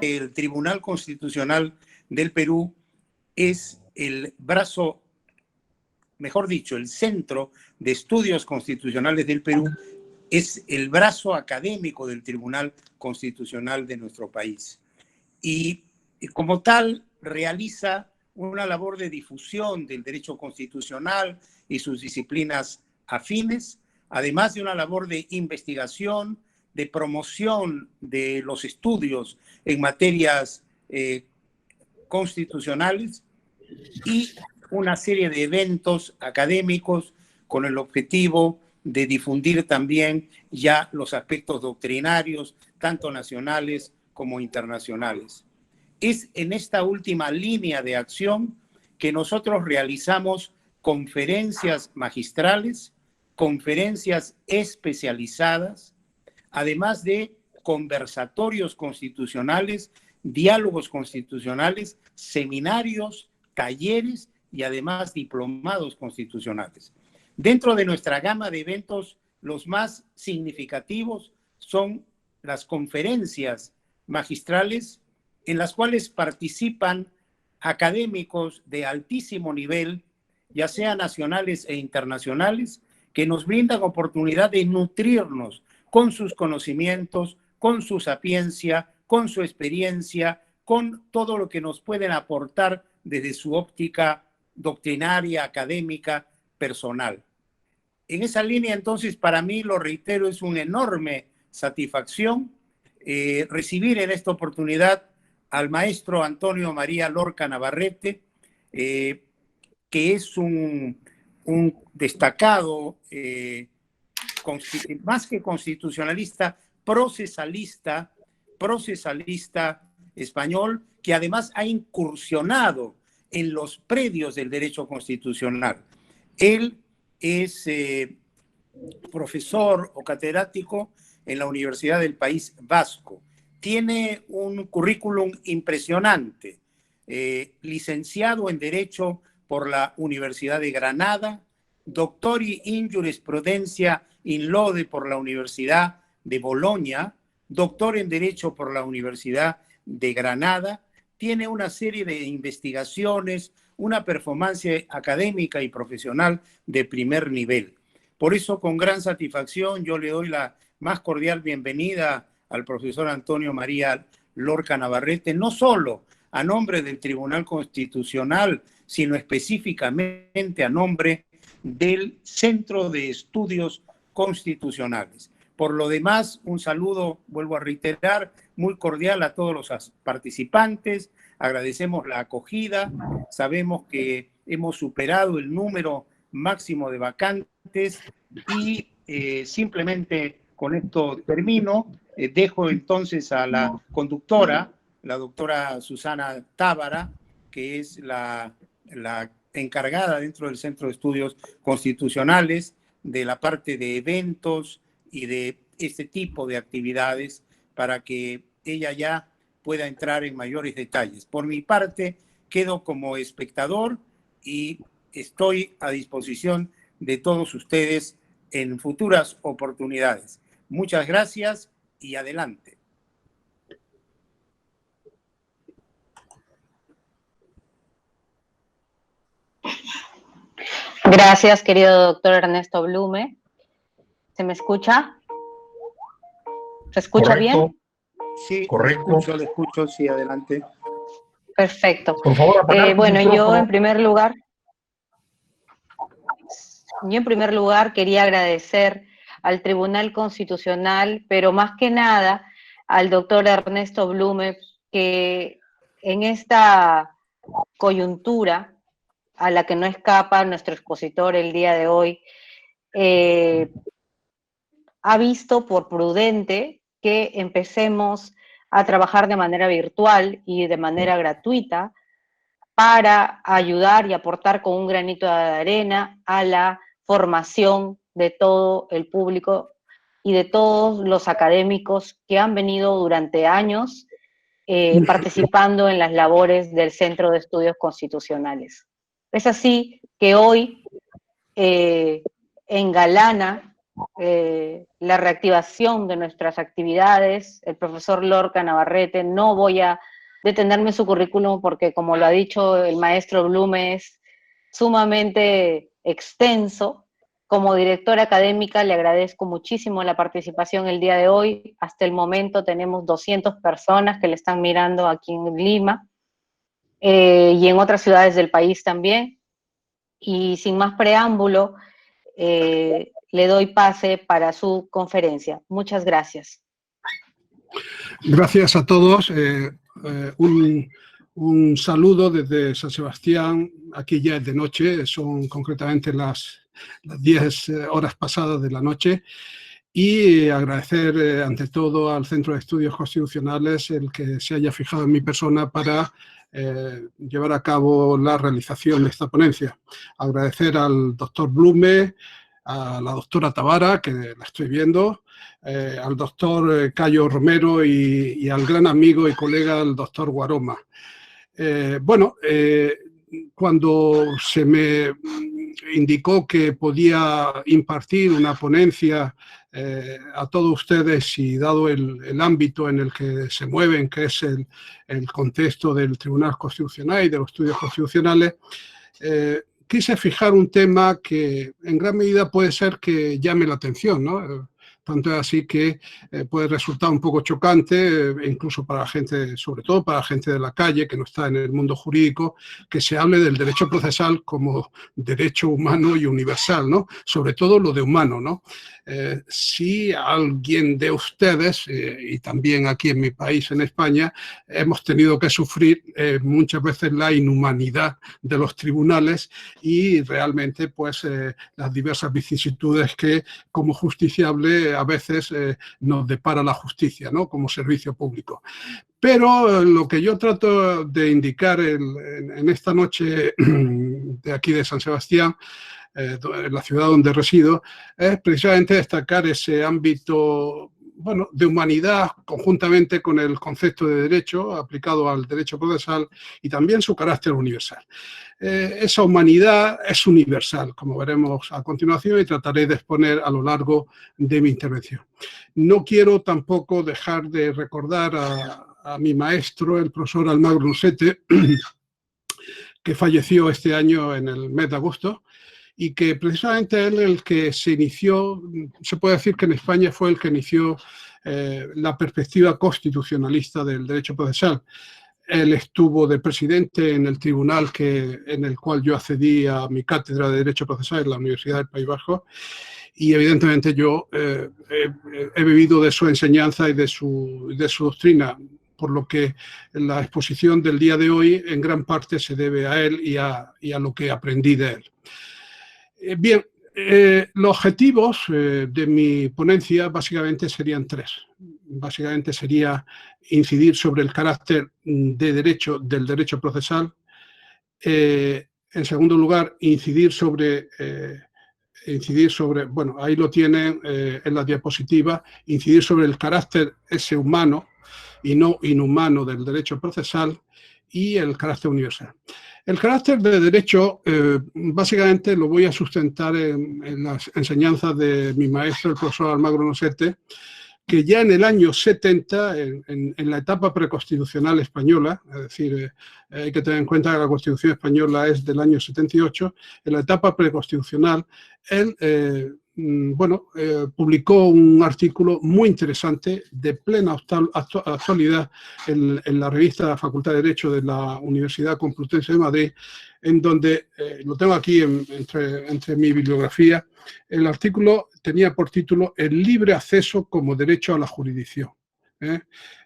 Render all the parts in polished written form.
el Tribunal Constitucional del Perú es el brazo, mejor dicho, el Centro de Estudios Constitucionales del Perú es el brazo académico del Tribunal Constitucional de nuestro país. Y como tal realiza una labor de difusión del derecho constitucional y sus disciplinas afines, además de una labor de investigación, de promoción de los estudios en materias constitucionales y una serie de eventos académicos con el objetivo de difundir también ya los aspectos doctrinarios, tanto nacionales como internacionales. Es en esta última línea de acción que nosotros realizamos conferencias magistrales, conferencias especializadas, además de conversatorios constitucionales, diálogos constitucionales, seminarios, talleres y además diplomados constitucionales. Dentro de nuestra gama de eventos, los más significativos son las conferencias magistrales en las cuales participan académicos de altísimo nivel, ya sea nacionales e internacionales, que nos brindan oportunidad de nutrirnos con sus conocimientos, con su sapiencia, con su experiencia, con todo lo que nos pueden aportar desde su óptica doctrinaria, académica, personal. En esa línea, entonces, para mí, lo reitero, es una enorme satisfacción recibir en esta oportunidad al maestro Antonio María Lorca Navarrete, que es un destacado, más que constitucionalista, procesalista español, que además ha incursionado en los predios del derecho constitucional. Él es profesor o catedrático en la Universidad del País Vasco. Tiene un currículum impresionante, licenciado en Derecho por la Universidad de Granada, doctori in Jurisprudencia in Lode por la Universidad de Bolonia, doctor en Derecho por la Universidad de Granada, tiene una serie de investigaciones, una performance académica y profesional de primer nivel. Por eso, con gran satisfacción, yo le doy la más cordial bienvenida al profesor Antonio María Lorca Navarrete, no solo a nombre del Tribunal Constitucional, sino específicamente a nombre del Centro de Estudios Constitucionales. Por lo demás, un saludo, vuelvo a reiterar, muy cordial a todos los participantes. Agradecemos la acogida. Sabemos que hemos superado el número máximo de vacantes y simplemente con esto termino. Dejo entonces a la conductora, la doctora Susana Tábara, que es la encargada dentro del Centro de Estudios Constitucionales de la parte de eventos y de este tipo de actividades, para que ella ya pueda entrar en mayores detalles. Por mi parte, quedo como espectador y estoy a disposición de todos ustedes en futuras oportunidades. Muchas gracias y adelante. Gracias, querido doctor Ernesto Blume. ¿Se me escucha? ¿Se escucha bien? Sí, Correcto. le escucho, sí, adelante. Perfecto. Por favor, bueno, yo en primer lugar quería agradecer al Tribunal Constitucional, pero más que nada al doctor Ernesto Blume, que en esta coyuntura a la que no escapa nuestro expositor el día de hoy, ha visto por prudente que empecemos a trabajar de manera virtual y de manera gratuita para ayudar y aportar con un granito de arena a la formación de todo el público y de todos los académicos que han venido durante años participando en las labores del Centro de Estudios Constitucionales. Es así que hoy engalana la reactivación de nuestras actividades. El profesor Lorca Navarrete, no voy a detenerme en su currículum porque, como lo ha dicho el maestro Blume, es sumamente extenso. Como directora académica le agradezco muchísimo la participación el día de hoy. Hasta el momento tenemos 200 personas que le están mirando aquí en Lima y en otras ciudades del país también. Y sin más preámbulo, le doy pase para su conferencia. Muchas gracias. Gracias a todos. Un saludo desde San Sebastián. Aquí ya es de noche, son concretamente las 10 horas pasadas de la noche. Y agradecer ante todo al Centro de Estudios Constitucionales el que se haya fijado en mi persona para llevar a cabo la realización de esta ponencia. Agradecer al doctor Blume, a la doctora Tavara, que la estoy viendo, al doctor Cayo Romero y al gran amigo y colega, el doctor Guaroma. Cuando se me indicó que podía impartir una ponencia a todos ustedes y dado el ámbito en el que se mueven, que es el contexto del Tribunal Constitucional y de los estudios constitucionales, quise fijar un tema que en gran medida puede ser que llame la atención, ¿no? Tanto es así que puede resultar un poco chocante, incluso para la gente, sobre todo para la gente de la calle, que no está en el mundo jurídico, que se hable del derecho procesal como derecho humano y universal, ¿no? Sobre todo lo de humano, ¿no? Si alguien de ustedes, y también aquí en mi país, en España, hemos tenido que sufrir muchas veces la inhumanidad de los tribunales y realmente pues las diversas vicisitudes que como justiciable a veces nos depara la justicia, ¿no? Como servicio público. Pero lo que yo trato de indicar en esta noche de aquí de San Sebastián, en la ciudad donde resido, es precisamente destacar ese ámbito, bueno, de humanidad conjuntamente con el concepto de derecho aplicado al derecho procesal y también su carácter universal. Esa humanidad es universal, como veremos a continuación, y trataré de exponer a lo largo de mi intervención. No quiero tampoco dejar de recordar a mi maestro, el profesor Almagro Nosete, que falleció este año en el mes de agosto, y que precisamente él el que se inició, se puede decir que en España fue el que inició la perspectiva constitucionalista del derecho procesal. Él estuvo de presidente en el tribunal en el cual yo accedí a mi cátedra de Derecho Procesal en la Universidad del País Vasco, y evidentemente yo he bebido de su enseñanza y de su doctrina, por lo que la exposición del día de hoy en gran parte se debe a él y a lo que aprendí de él. Bien, los objetivos de mi ponencia básicamente serían tres. Básicamente sería incidir sobre el carácter de derecho del derecho procesal. En segundo lugar, incidir sobre, bueno, ahí lo tienen en la diapositiva, incidir sobre el carácter ese humano y no inhumano del derecho procesal y el carácter universal. El carácter de derecho básicamente lo voy a sustentar en las enseñanzas de mi maestro, el profesor Almagro Nosete, que ya en el año 70, en la etapa preconstitucional española, es decir, hay que tener en cuenta que la Constitución española es del año 78, en la etapa preconstitucional, él publicó un artículo muy interesante de plena actualidad en la revista de la Facultad de Derecho de la Universidad Complutense de Madrid, en donde, lo tengo aquí entre mi bibliografía, el artículo tenía por título El libre acceso como derecho a la jurisdicción.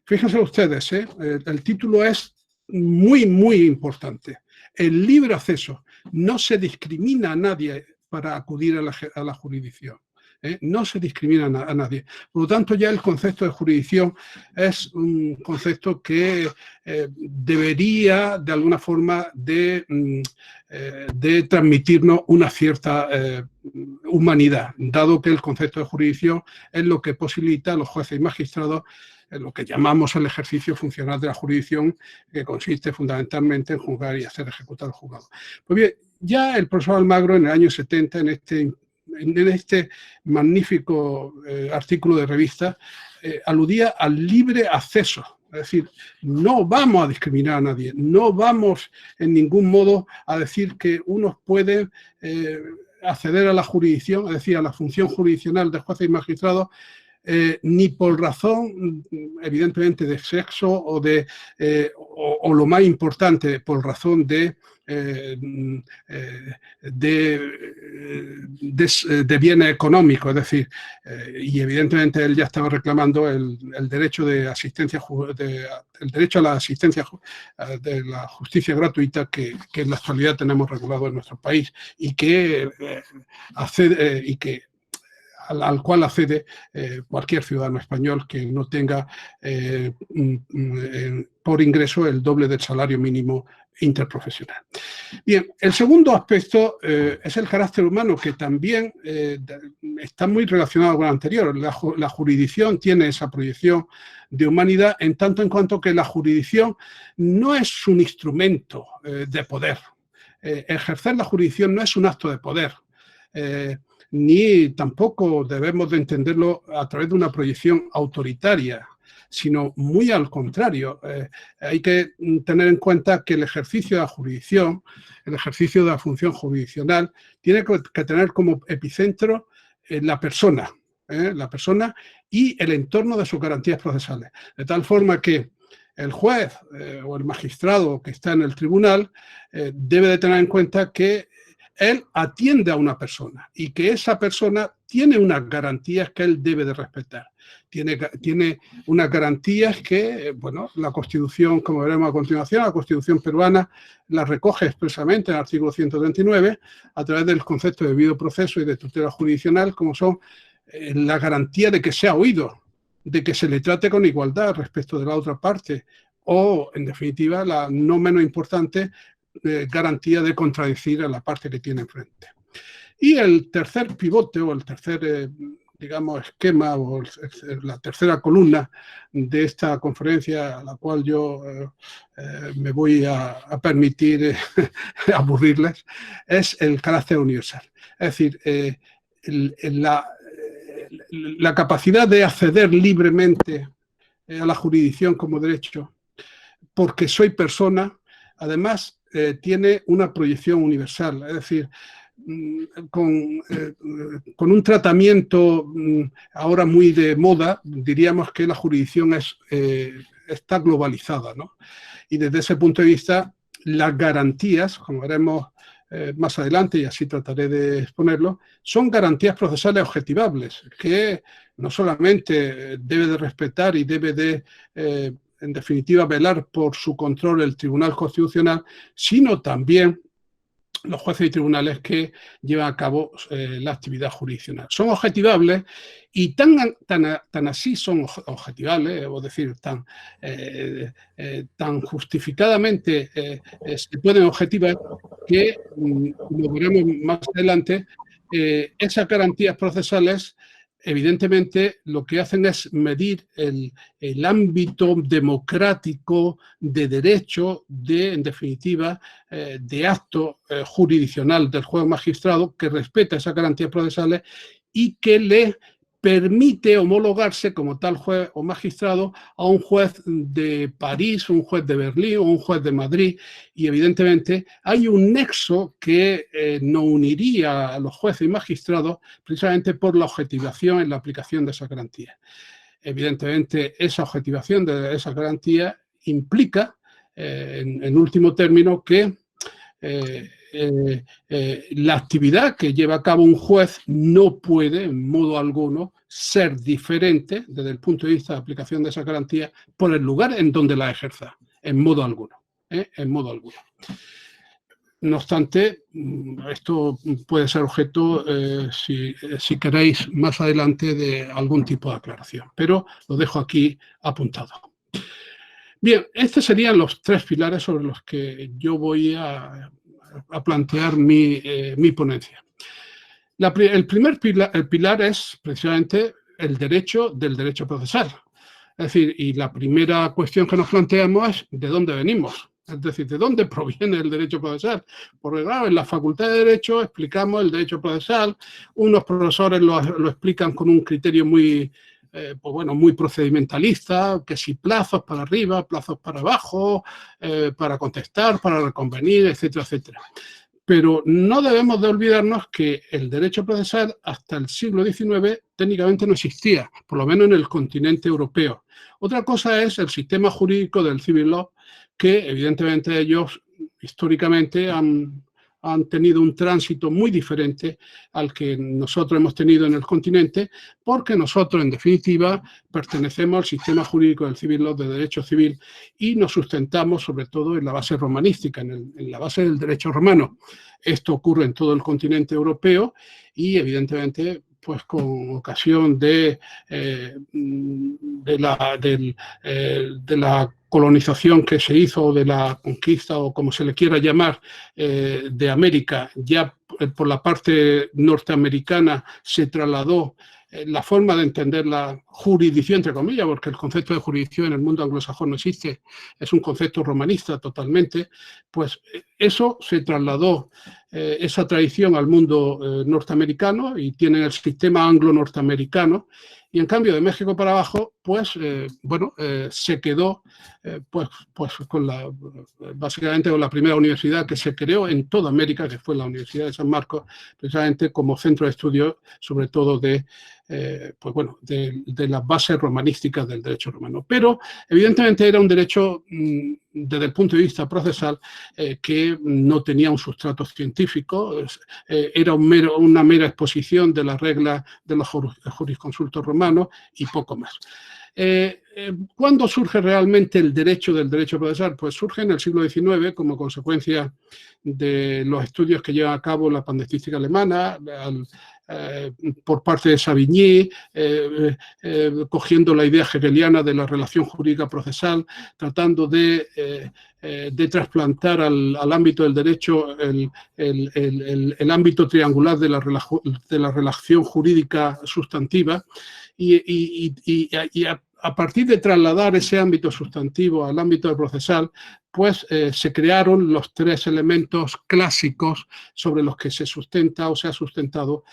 Fíjense ustedes, el título es muy, muy importante. El libre acceso. No se discrimina a nadie para acudir a la jurisdicción. No se discrimina a nadie. Por lo tanto, ya el concepto de jurisdicción es un concepto que debería, de alguna forma, de transmitirnos una cierta humanidad, dado que el concepto de jurisdicción es lo que posibilita a los jueces y magistrados en lo que llamamos el ejercicio funcional de la jurisdicción, que consiste fundamentalmente en juzgar y hacer ejecutar el juzgado. Pues bien, ya el profesor Almagro en el año 70, en en este magnífico artículo de revista, aludía al libre acceso. Es decir, no vamos a discriminar a nadie, no vamos en ningún modo a decir que unos pueden acceder a la jurisdicción, es decir, a la función jurisdiccional de jueces y magistrados, ni por razón, evidentemente, de sexo o lo más importante, por razón de bienes económicos, es decir, y evidentemente él ya estaba reclamando el derecho de asistencia, el derecho a la asistencia de la justicia gratuita que en la actualidad tenemos regulado en nuestro país y que al cual accede cualquier ciudadano español que no tenga por ingreso el doble del salario mínimo interprofesional. Bien, el segundo aspecto es el carácter humano, que también está muy relacionado con el anterior. La jurisdicción tiene esa proyección de humanidad en tanto en cuanto que la jurisdicción no es un instrumento de poder. Ejercer la jurisdicción no es un acto de poder. Ni tampoco debemos de entenderlo a través de una proyección autoritaria, sino muy al contrario. Hay que tener en cuenta que el ejercicio de la jurisdicción, el ejercicio de la función jurisdiccional, tiene que tener como epicentro la persona y el entorno de sus garantías procesales. De tal forma que el juez o el magistrado que está en el tribunal debe de tener en cuenta que él atiende a una persona y que esa persona tiene unas garantías que él debe de respetar. Tiene unas garantías que, bueno, la Constitución, como veremos a continuación, la Constitución peruana la recoge expresamente en el artículo 139 a través del concepto de debido proceso y de tutela jurisdiccional, como son la garantía de que sea oído, de que se le trate con igualdad respecto de la otra parte o, en definitiva, la no menos importante, garantía de contradecir a la parte que tiene enfrente. Y el tercer pivote o el tercer, digamos, esquema o la tercera columna de esta conferencia a la cual yo me voy a permitir aburrirles es el carácter universal. Es decir, la capacidad de acceder libremente a la jurisdicción como derecho porque soy persona, además tiene una proyección universal, es decir, con un tratamiento ahora muy de moda, diríamos que la jurisdicción está globalizada, ¿no? Y desde ese punto de vista, las garantías, como veremos más adelante, y así trataré de exponerlo, son garantías procesales objetivables, que no solamente debe de respetar y debe de en definitiva, velar por su control el Tribunal Constitucional, sino también los jueces y tribunales que llevan a cabo la actividad jurisdiccional. Son objetivables y tan así son objetivables, es decir, tan justificadamente se pueden objetivar que, como veremos más adelante, esas garantías procesales evidentemente lo que hacen es medir el ámbito democrático de derecho, en definitiva, de acto jurisdiccional del juez magistrado que respeta esas garantías procesales y que le permite homologarse como tal juez o magistrado a un juez de París, un juez de Berlín o un juez de Madrid. Y evidentemente hay un nexo que nos uniría a los jueces y magistrados precisamente por la objetivación en la aplicación de esas garantías. Evidentemente esa objetivación de esas garantías implica, en último término, que la actividad que lleva a cabo un juez no puede, en modo alguno, ser diferente desde el punto de vista de aplicación de esa garantía por el lugar en donde la ejerza, en modo alguno. En modo alguno. No obstante, esto puede ser objeto, si queréis, más adelante de algún tipo de aclaración, pero lo dejo aquí apuntado. Bien, estos serían los tres pilares sobre los que yo voy a plantear mi ponencia. El primer pilar es precisamente el derecho del derecho procesal. Es decir, y la primera cuestión que nos planteamos es ¿de dónde venimos? Es decir, ¿de dónde proviene el derecho procesal? Porque claro, en la Facultad de Derecho explicamos el derecho procesal, unos profesores lo explican con un criterio muy, pues bueno, muy procedimentalista, que si plazos para arriba, plazos para abajo, para contestar, para reconvenir, etcétera, etcétera. Pero no debemos de olvidarnos que el derecho procesal hasta el siglo XIX técnicamente no existía, por lo menos en el continente europeo. Otra cosa es el sistema jurídico del civil law, que evidentemente ellos históricamente han tenido un tránsito muy diferente al que nosotros hemos tenido en el continente, porque nosotros, en definitiva, pertenecemos al sistema jurídico del civil law, de derecho civil, y nos sustentamos sobre todo en la base romanística, en la base del derecho romano. Esto ocurre en todo el continente europeo y, evidentemente, pues con ocasión de la colonización que se hizo, de la conquista o como se le quiera llamar, de América, ya por la parte norteamericana se trasladó la forma de entender la jurisdicción, entre comillas, porque el concepto de jurisdicción en el mundo anglosajón no existe, es un concepto romanista totalmente, pues eso se trasladó, esa tradición al mundo norteamericano, y tienen el sistema anglo-norteamericano, y en cambio de México para abajo, pues, se quedó pues con básicamente con la primera universidad que se creó en toda América, que fue la Universidad de San Marcos, precisamente como centro de estudio, sobre todo de las bases romanísticas del derecho romano. Pero, evidentemente, era un derecho, desde el punto de vista procesal, que no tenía un sustrato científico, era una mera exposición de las reglas de los jurisconsultos romanos y poco más. ¿Cuándo surge realmente el derecho del derecho procesal? Pues surge en el siglo XIX como consecuencia de los estudios que lleva a cabo la pandectística alemana, por parte de Savigny, cogiendo la idea hegeliana de la relación jurídica procesal, tratando de trasplantar al ámbito del derecho el ámbito triangular de la relación jurídica sustantiva, y a partir de trasladar ese ámbito sustantivo al ámbito procesal, pues se crearon los tres elementos clásicos sobre los que se sustenta o se ha sustentado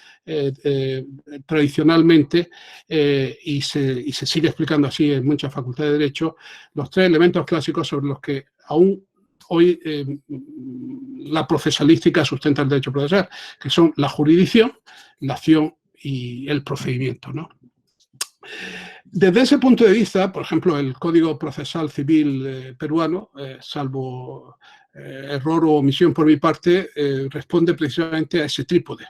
tradicionalmente, y se sigue explicando así en muchas facultades de Derecho, los tres elementos clásicos sobre los que aún hoy la procesalística sustenta el derecho procesal, que son la jurisdicción, la acción y el procedimiento, ¿no? Desde ese punto de vista, por ejemplo, el Código Procesal Civil peruano, salvo error o omisión por mi parte, responde precisamente a ese trípode.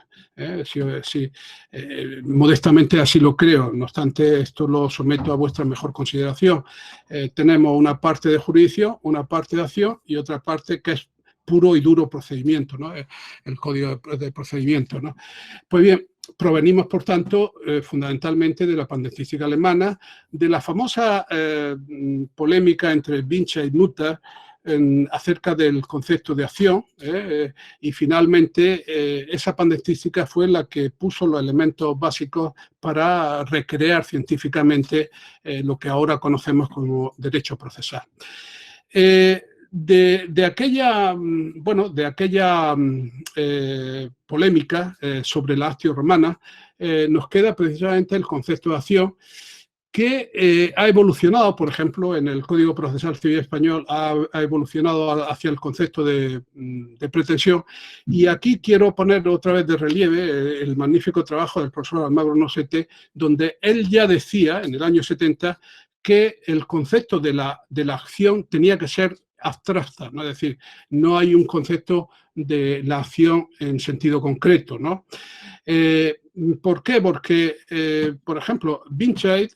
Modestamente así lo creo, no obstante, esto lo someto a vuestra mejor consideración. Tenemos una parte de jurisdicción, una parte de acción y otra parte que es puro y duro procedimiento, ¿no? El código de procedimiento, ¿no? Pues bien, provenimos, por tanto, fundamentalmente de la pandectística alemana, de la famosa polémica entre Bincha y Mutter acerca del concepto de acción, y finalmente esa pandectística fue la que puso los elementos básicos para recrear científicamente lo que ahora conocemos como derecho procesal. De aquella polémica sobre la actio romana, nos queda precisamente el concepto de acción, que ha evolucionado, por ejemplo, en el Código Procesal Civil Español, ha evolucionado hacia el concepto de pretensión, y aquí quiero poner otra vez de relieve el magnífico trabajo del profesor Almagro Nosete, donde él ya decía, en el año 70, que el concepto de la acción tenía que ser abstracta, ¿no? Es decir, no hay un concepto de la acción en sentido concreto, ¿no? ¿Por qué? Porque, por ejemplo, Binchait,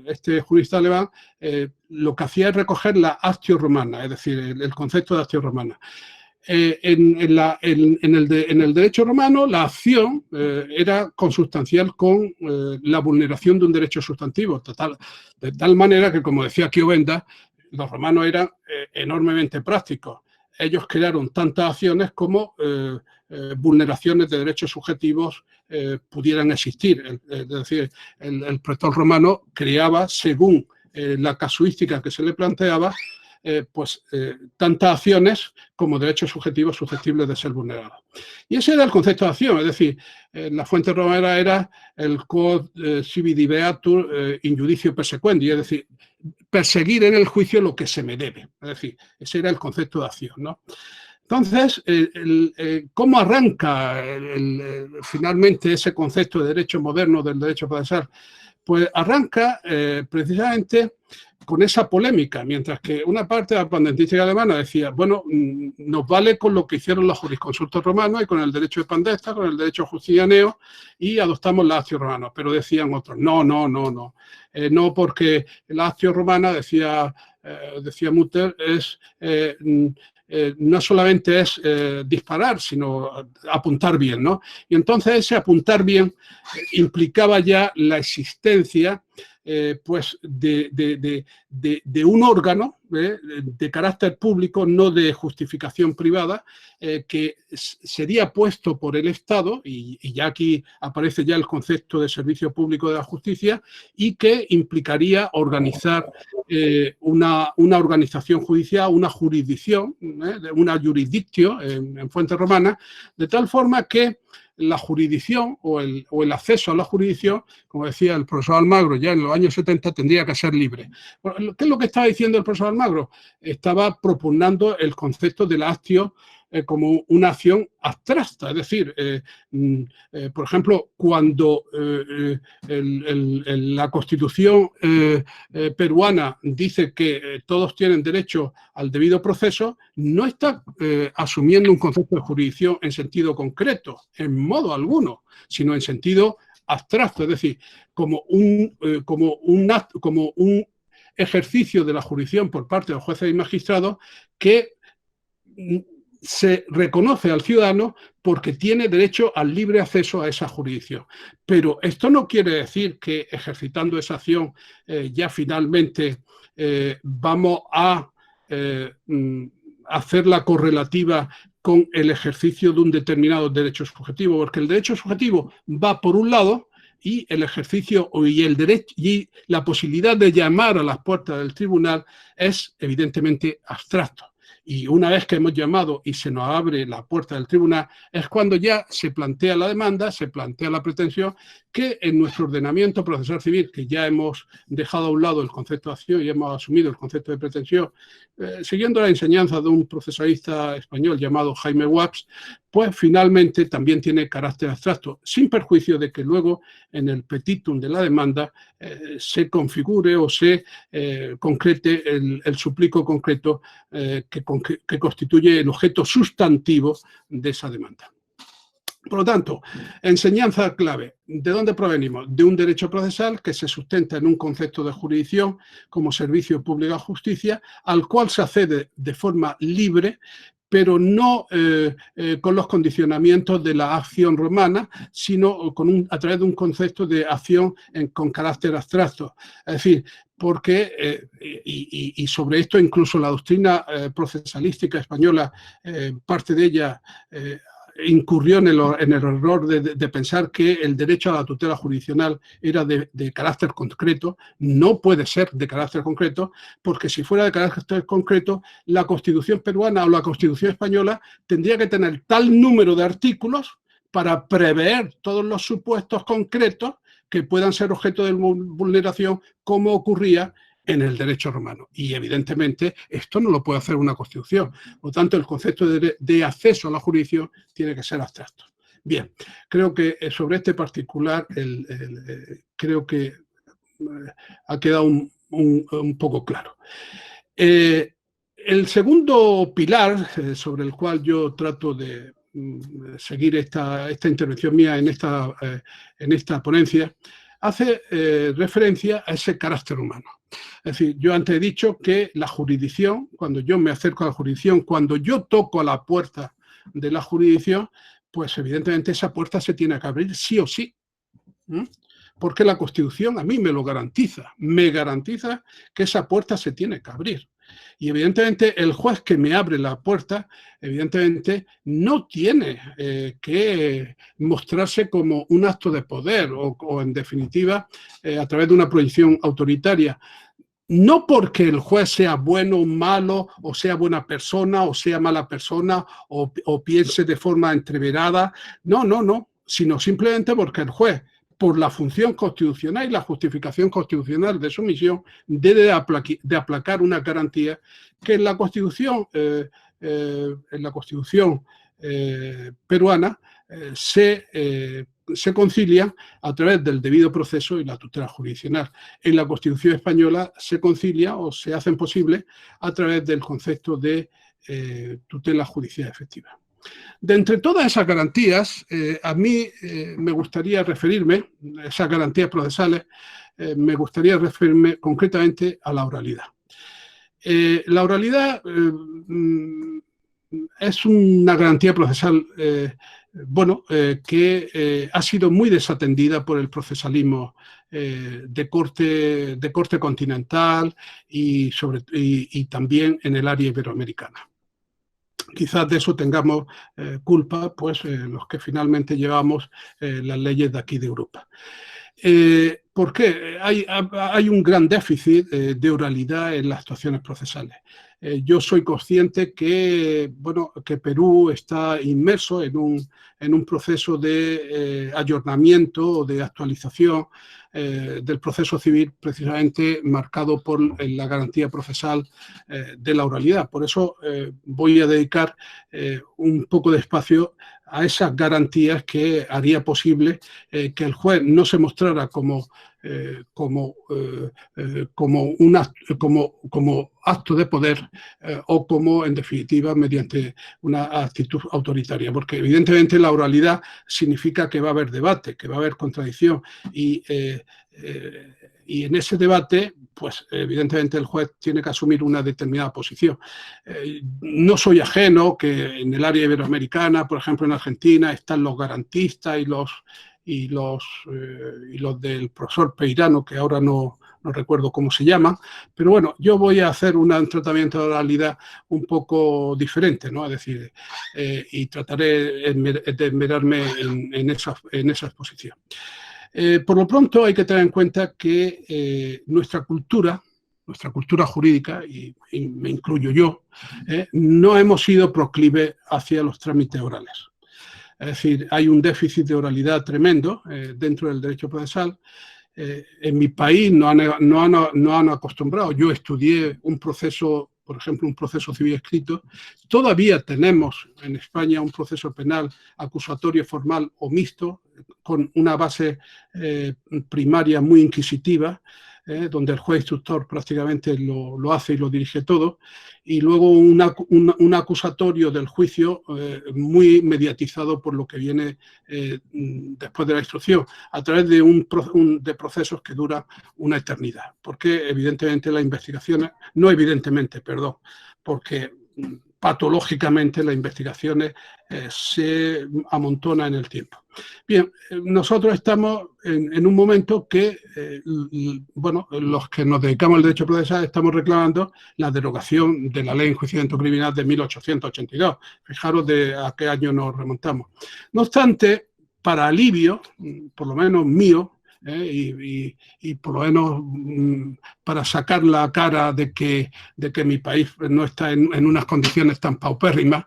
este jurista alemán, lo que hacía es recoger la actio romana, es decir, el concepto de actio romana. En el derecho romano, la acción era consustancial con la vulneración de un derecho sustantivo, de tal manera que, como decía Chiovenda, los romanos eran enormemente prácticos. Ellos crearon tantas acciones como vulneraciones de derechos subjetivos pudieran existir. Es decir, el pretor romano creaba, según la casuística que se le planteaba, tantas acciones como derechos subjetivos susceptibles de ser vulnerados. Y ese era el concepto de acción, es decir, la fuente romana era el quod sibi dibeatur in judicio persequendi, es decir, perseguir en el juicio lo que se me debe. Es decir, ese era el concepto de acción, ¿no? Entonces, ¿cómo arranca finalmente ese concepto de derecho moderno del derecho procesal? Pues arranca precisamente con esa polémica, mientras que una parte de la pandentística alemana decía, bueno, nos vale con lo que hicieron los jurisconsultos romanos y con el derecho de pandesta, con el derecho justinianeo, y adoptamos la actio romana, pero decían otros, no, no, porque la actio romana, decía Mutter, no solamente es disparar, sino apuntar bien, ¿no? Y entonces ese apuntar bien implicaba ya la existencia de un órgano de carácter público, no de justificación privada, que sería puesto por el Estado, y ya aquí aparece ya el concepto de servicio público de la justicia, y que implicaría organizar una organización judicial, una jurisdicción, una jurisdictio en fuente romana, de tal forma que la jurisdicción o el acceso a la jurisdicción, como decía el profesor Almagro ya en los años 70, tendría que ser libre. Bueno, ¿qué es lo que estaba diciendo el profesor Almagro? Estaba propugnando el concepto de la actio como una acción abstracta, es decir, por ejemplo, cuando la Constitución peruana dice que todos tienen derecho al debido proceso, no está asumiendo un concepto de jurisdicción en sentido concreto, en modo alguno, sino en sentido abstracto, es decir, como un ejercicio de la jurisdicción por parte de los jueces y magistrados que se reconoce al ciudadano porque tiene derecho al libre acceso a esa jurisdicción. Pero esto no quiere decir que ejercitando esa acción ya finalmente vamos a hacer la correlativa con el ejercicio de un determinado derecho subjetivo, porque el derecho subjetivo va por un lado y el ejercicio y el derecho y la posibilidad de llamar a las puertas del tribunal es evidentemente abstracto. Y una vez que hemos llamado y se nos abre la puerta del tribunal, es cuando ya se plantea la demanda, se plantea la pretensión, que en nuestro ordenamiento procesal civil, que ya hemos dejado a un lado el concepto de acción y hemos asumido el concepto de pretensión, siguiendo la enseñanza de un procesalista español llamado Jaime Waps, pues finalmente también tiene carácter abstracto, sin perjuicio de que luego en el petitum de la demanda se configure o se concrete el suplico concreto que constituye el objeto sustantivo de esa demanda. Por lo tanto, enseñanza clave. ¿De dónde provenimos? De un derecho procesal que se sustenta en un concepto de jurisdicción como servicio público de justicia, al cual se accede de forma libre, pero no con los condicionamientos de la acción romana, sino a través de un concepto de acción con carácter abstracto. Es decir, porque, y sobre esto incluso la doctrina procesalística española, parte de ella incurrió en el error de pensar que el derecho a la tutela jurisdiccional era de carácter concreto. No puede ser de carácter concreto, porque si fuera de carácter concreto, la Constitución peruana o la Constitución española tendría que tener tal número de artículos para prever todos los supuestos concretos que puedan ser objeto de vulneración, como ocurría en el derecho romano. Y evidentemente esto no lo puede hacer una Constitución. Por lo tanto, el concepto de acceso a la jurisdicción tiene que ser abstracto. Bien, creo que sobre este particular creo que ha quedado un poco claro. El segundo pilar sobre el cual yo trato de seguir esta intervención mía en esta ponencia hace referencia a ese carácter humano. Es decir, yo antes he dicho que la jurisdicción, cuando yo me acerco a la jurisdicción, cuando yo toco a la puerta de la jurisdicción, pues evidentemente esa puerta se tiene que abrir sí o sí. Porque la Constitución a mí me lo garantiza, me garantiza que esa puerta se tiene que abrir. Y evidentemente el juez que me abre la puerta, evidentemente no tiene que mostrarse como un acto de poder o en definitiva a través de una proyección autoritaria. no porque el juez sea bueno o malo, o sea buena persona, o sea mala persona, o piense de forma entreverada, no, sino simplemente porque el juez, por la función constitucional y la justificación constitucional de su misión, debe de aplacar una garantía que en la Constitución, peruana se concilia a través del debido proceso y la tutela jurisdiccional. En la Constitución española se concilia o se hacen posible a través del concepto de tutela judicial efectiva. De entre todas esas garantías, a mí me gustaría referirme, esas garantías procesales, me gustaría referirme concretamente a la oralidad. La oralidad es una garantía procesal que ha sido muy desatendida por el procesalismo de corte continental y también en el área iberoamericana. Quizás de eso tengamos culpa, pues los que finalmente llevamos las leyes de aquí de Europa. ¿Por qué? Hay un gran déficit de oralidad en las actuaciones procesales. Yo soy consciente que Perú está inmerso en un proceso de ayornamiento o de actualización del proceso civil, precisamente marcado por la garantía procesal de la oralidad. Por eso voy a dedicar un poco de espacio a esas garantías que haría posible que el juez no se mostrara como acto de poder o como, en definitiva, mediante una actitud autoritaria. Porque, evidentemente, la oralidad significa que va a haber debate, que va a haber contradicción y en ese debate, pues evidentemente el juez tiene que asumir una determinada posición. No soy ajeno que en el área iberoamericana, por ejemplo en Argentina, están los garantistas y los del profesor Peirano, que ahora no recuerdo cómo se llama, pero bueno, yo voy a hacer un tratamiento de oralidad un poco diferente, ¿no? Es decir, y trataré de enmerarme en esa exposición. Por lo pronto hay que tener en cuenta que nuestra cultura jurídica, y me incluyo yo, no hemos sido proclive hacia los trámites orales. Es decir, hay un déficit de oralidad tremendo dentro del derecho procesal. En mi país no han acostumbrado. Yo estudié un proceso, por ejemplo, un proceso civil escrito. Todavía tenemos en España un proceso penal acusatorio formal o mixto, con una base primaria muy inquisitiva, donde el juez instructor prácticamente lo hace y lo dirige todo, y luego un acusatorio del juicio muy mediatizado por lo que viene después de la instrucción, a través de procesos que duran una eternidad. Porque evidentemente las investigaciones, no evidentemente, perdón, porque patológicamente las investigaciones se amontonan en el tiempo. Bien, nosotros estamos en un momento que, los que nos dedicamos al derecho procesal estamos reclamando la derogación de la ley de enjuiciamiento criminal de 1882. Fijaros de a qué año nos remontamos. No obstante, para alivio, por lo menos mío, y por lo menos para sacar la cara de que mi país no está en unas condiciones tan paupérrimas,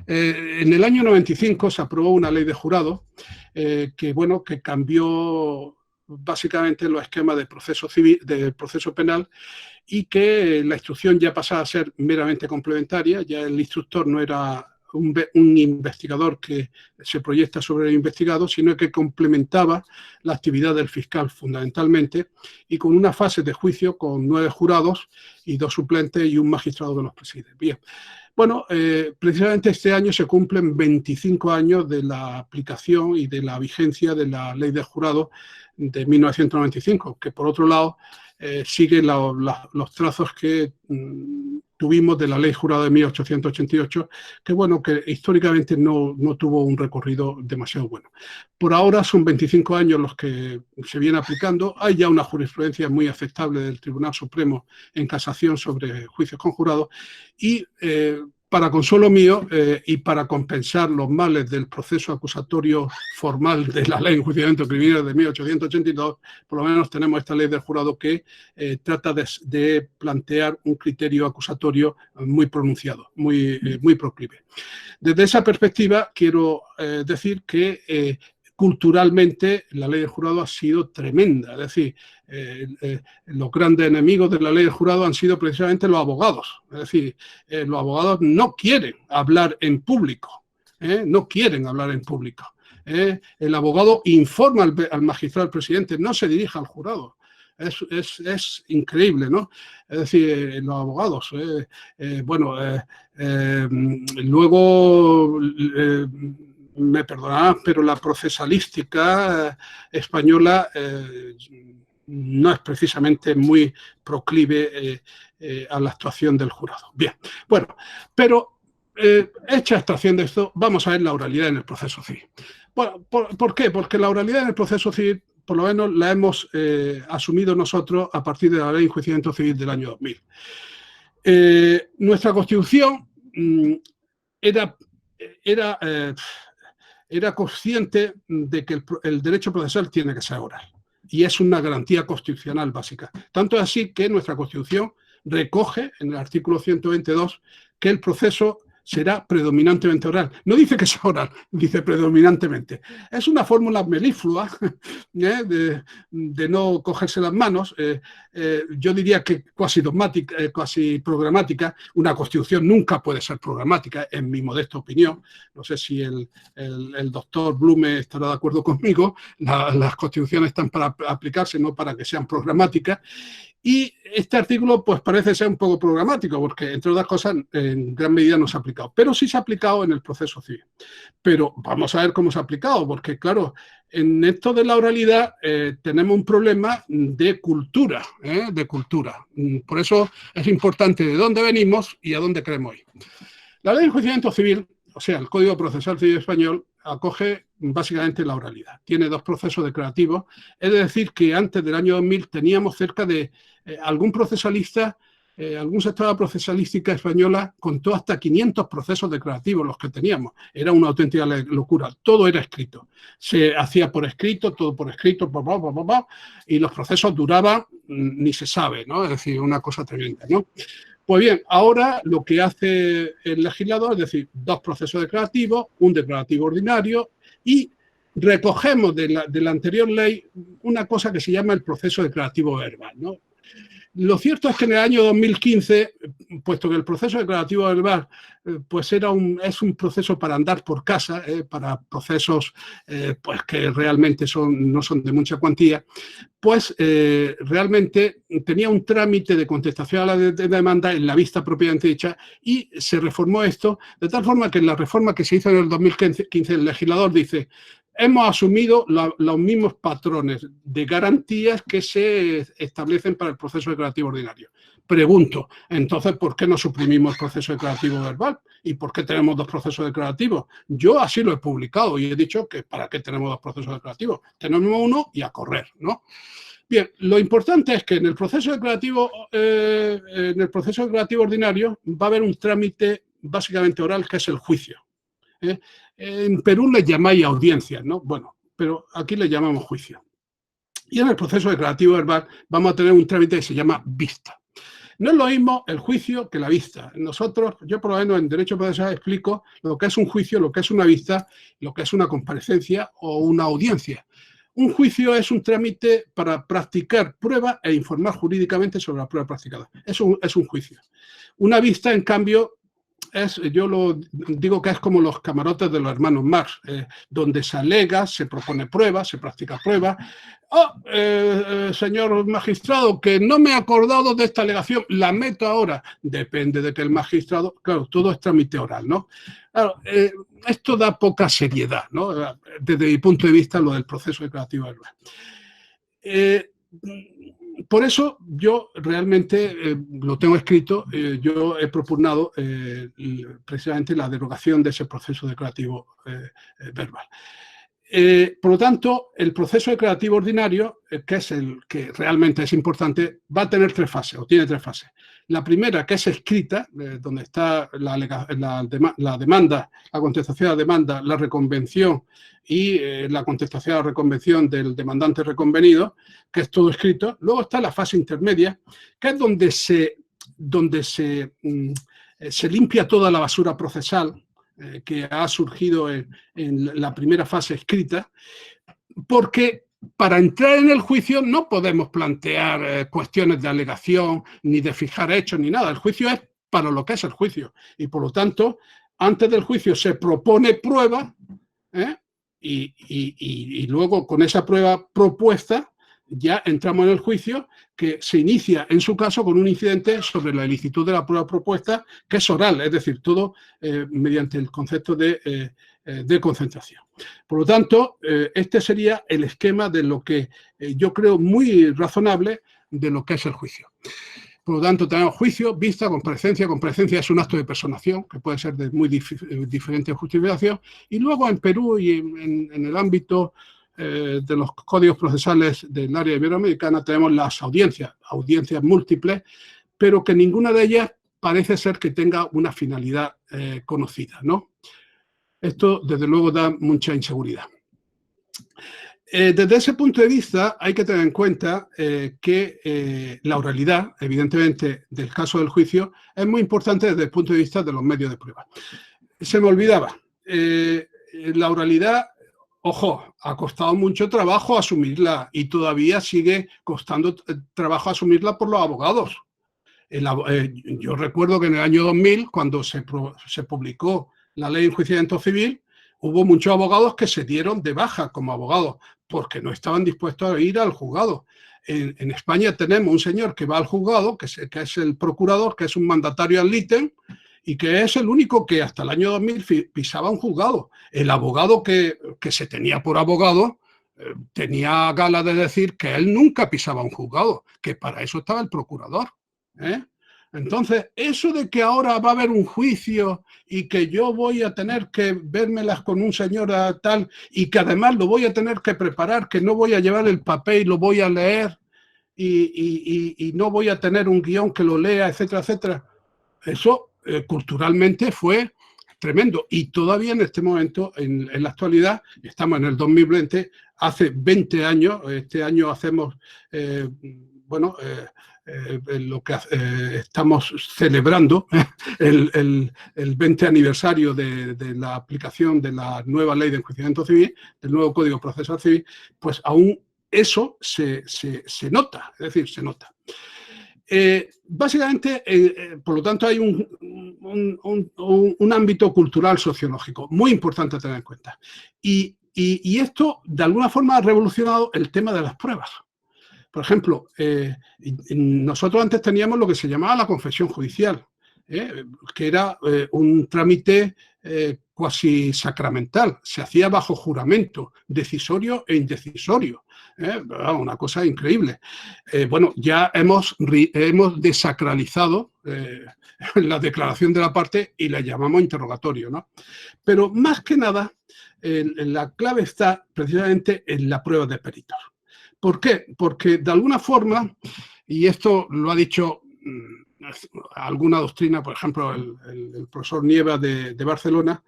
en el año 95 se aprobó una ley de jurado que cambió básicamente los esquemas de proceso civil, de proceso penal, y que la instrucción ya pasaba a ser meramente complementaria. Ya el instructor no era un investigador que se proyecta sobre el investigado, sino que complementaba la actividad del fiscal fundamentalmente, y con una fase de juicio con 9 jurados y 2 suplentes y un magistrado que los preside. Bien. Bueno, precisamente este año se cumplen 25 años de la aplicación y de la vigencia de la ley del jurado de 1995, que por otro lado sigue los trazos que tuvimos de la ley jurada de 1888, que históricamente no tuvo un recorrido demasiado bueno. Por ahora son 25 años los que se viene aplicando. Hay ya una jurisprudencia muy aceptable del Tribunal Supremo en casación sobre juicios conjurados, y para consuelo mío y para compensar los males del proceso acusatorio formal de la ley de enjuiciamiento criminal de 1882, por lo menos tenemos esta ley del jurado que trata de plantear un criterio acusatorio muy pronunciado, muy proclive. Desde esa perspectiva quiero decir que culturalmente la ley del jurado ha sido tremenda, es decir, los grandes enemigos de la ley del jurado han sido precisamente los abogados, es decir, los abogados no quieren hablar en público, no quieren hablar en público. El abogado informa al magistrado, al presidente, no se dirige al jurado. Es increíble, ¿no? Es decir, los abogados, luego me perdonarán, pero la procesalística española no es precisamente muy proclive a la actuación del jurado. Bien, bueno, pero hecha abstracción de esto, vamos a ver la oralidad en el proceso civil. Bueno, ¿por qué? Porque la oralidad en el proceso civil, por lo menos, la hemos asumido nosotros a partir de la Ley de Enjuiciamiento Civil del año 2000. Nuestra Constitución era consciente de que el derecho procesal tiene que ser oral y es una garantía constitucional básica. Tanto es así que nuestra Constitución recoge en el artículo 122 que el proceso será predominantemente oral. No dice que sea oral, dice predominantemente. Es una fórmula meliflua de no cogerse las manos. Yo diría que cuasi dogmática, cuasi programática. Una constitución nunca puede ser programática, en mi modesta opinión. No sé si el doctor Blume estará de acuerdo conmigo. Las constituciones están para aplicarse, no para que sean programáticas. Y este artículo pues parece ser un poco programático porque, entre otras cosas, en gran medida no se ha aplicado. Pero sí se ha aplicado en el proceso civil. Pero vamos a ver cómo se ha aplicado, porque, claro, en esto de la oralidad tenemos un problema de cultura, de cultura. Por eso es importante de dónde venimos y a dónde queremos ir. La Ley de Enjuiciamiento Civil, o sea, el Código Procesal Civil Español, acoge básicamente la oralidad. Tiene dos procesos declarativos. Es decir, que antes del año 2000 teníamos cerca de algún procesalista, algún sector de la procesalística española contó hasta 500 procesos declarativos los que teníamos. Era una auténtica locura. Todo era escrito. Se hacía por escrito, todo por escrito, y los procesos duraban, ni se sabe, ¿no? Es decir, una cosa tremenda, ¿no? Pues bien, ahora lo que hace el legislador es decir, dos procesos declarativos, un declarativo ordinario y recogemos de la anterior ley una cosa que se llama el proceso declarativo verbal, ¿no? Lo cierto es que en el año 2015, puesto que el proceso declarativo verbal pues es un proceso para andar por casa, para procesos pues que realmente no son de mucha cuantía, pues realmente tenía un trámite de contestación a la demanda en la vista propiamente dicha y se reformó esto de tal forma que en la reforma que se hizo en el 2015 el legislador dice: hemos asumido los mismos patrones de garantías que se establecen para el proceso declarativo ordinario. Pregunto, entonces, ¿por qué no suprimimos el proceso declarativo verbal? ¿Y por qué tenemos dos procesos declarativos? Yo así lo he publicado y he dicho que ¿para qué tenemos dos procesos declarativos? Tenemos uno y a correr, ¿no? Bien, lo importante es que en el proceso declarativo ordinario va a haber un trámite básicamente oral que es el juicio. En Perú le llamáis audiencias, ¿no? Bueno, pero aquí le llamamos juicio. Y en el proceso declarativo verbal vamos a tener un trámite que se llama vista. No es lo mismo el juicio que la vista. Nosotros, yo por lo menos en Derecho Procesal explico lo que es un juicio, lo que es una vista, lo que es una comparecencia o una audiencia. Un juicio es un trámite para practicar prueba e informar jurídicamente sobre la prueba practicada. Es un juicio. Una vista, en cambio, yo lo digo que es como los camarotes de los hermanos Marx, donde se alega, se propone prueba, se practica prueba. Señor magistrado, que no me he acordado de esta alegación, la meto ahora. Depende de que el magistrado, claro, todo es trámite oral, ¿no? Claro, esto da poca seriedad, ¿no? Desde mi punto de vista, lo del proceso declarativo verbal. Por eso yo realmente lo tengo escrito, yo he propugnado precisamente la derogación de ese proceso declarativo verbal. Por lo tanto, el proceso declarativo ordinario, que es el que realmente es importante, va a tener tres fases, o tiene tres fases. La primera, que es escrita, donde está la demanda, la contestación a la demanda, la reconvención y la contestación a la reconvención del demandante reconvenido, que es todo escrito. Luego está la fase intermedia, que es donde se limpia toda la basura procesal que ha surgido en la primera fase escrita, porque para entrar en el juicio no podemos plantear cuestiones de alegación, ni de fijar hechos, ni nada. El juicio es para lo que es el juicio. Y por lo tanto, antes del juicio se propone prueba, y luego con esa prueba propuesta ya entramos en el juicio, que se inicia en su caso con un incidente sobre la ilicitud de la prueba propuesta, que es oral, es decir, todo mediante el concepto de concentración. Por lo tanto, este sería el esquema de lo que yo creo muy razonable de lo que es el juicio. Por lo tanto, tenemos juicio, vista, comparecencia. Comparecencia es un acto de personación, que puede ser de muy diferente justificación. Y luego en Perú y en el ámbito de los códigos procesales del área iberoamericana tenemos las audiencias múltiples, pero que ninguna de ellas parece ser que tenga una finalidad conocida, ¿no? Esto, desde luego, da mucha inseguridad. Desde ese punto de vista, hay que tener en cuenta que la oralidad, evidentemente, del caso del juicio, es muy importante desde el punto de vista de los medios de prueba. Se me olvidaba, la oralidad, ojo, ha costado mucho trabajo asumirla y todavía sigue costando trabajo asumirla por los abogados. Yo recuerdo que en el año 2000, cuando se publicó la ley de enjuiciamiento civil, hubo muchos abogados que se dieron de baja como abogados porque no estaban dispuestos a ir al juzgado. En España tenemos un señor que va al juzgado, que es el procurador, que es un mandatario ad litem, y que es el único que hasta el año 2000 pisaba un juzgado. El abogado que se tenía por abogado tenía gala de decir que él nunca pisaba un juzgado, que para eso estaba el procurador. Entonces, eso de que ahora va a haber un juicio y que yo voy a tener que vérmelas con un señor tal y que además lo voy a tener que preparar, que no voy a llevar el papel y lo voy a leer y no voy a tener un guión que lo lea, etcétera, etcétera, eso culturalmente fue tremendo. Y todavía en este momento, en la actualidad, estamos en el 2020, hace 20 años, este año hacemos, lo que estamos celebrando, el 20 aniversario de la aplicación de la nueva ley de enjuiciamiento civil, del nuevo Código Procesal Civil, pues aún eso se nota, es decir, se nota. Básicamente, por lo tanto, hay un ámbito cultural sociológico muy importante a tener en cuenta. Y esto, de alguna forma, ha revolucionado el tema de las pruebas. Por ejemplo, nosotros antes teníamos lo que se llamaba la confesión judicial, que era un trámite cuasi sacramental. Se hacía bajo juramento, decisorio e indecisorio. Una cosa increíble. Bueno, ya hemos desacralizado la declaración de la parte y la llamamos interrogatorio, ¿no? Pero más que nada, la clave está precisamente en la prueba de peritos. ¿Por qué? Porque de alguna forma, y esto lo ha dicho alguna doctrina, por ejemplo, el profesor Nieva de Barcelona,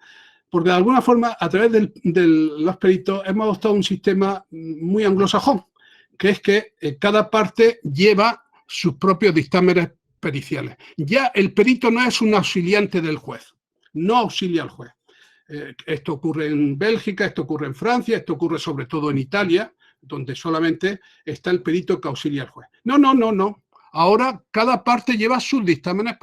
porque de alguna forma, a través de los peritos, hemos adoptado un sistema muy anglosajón, que es que cada parte lleva sus propios dictámenes periciales. Ya el perito no es un auxiliante del juez, no auxilia al juez. Esto ocurre en Bélgica, esto ocurre en Francia, esto ocurre sobre todo en Italia, donde solamente está el perito que auxilia al juez. No. Ahora cada parte lleva sus dictámenes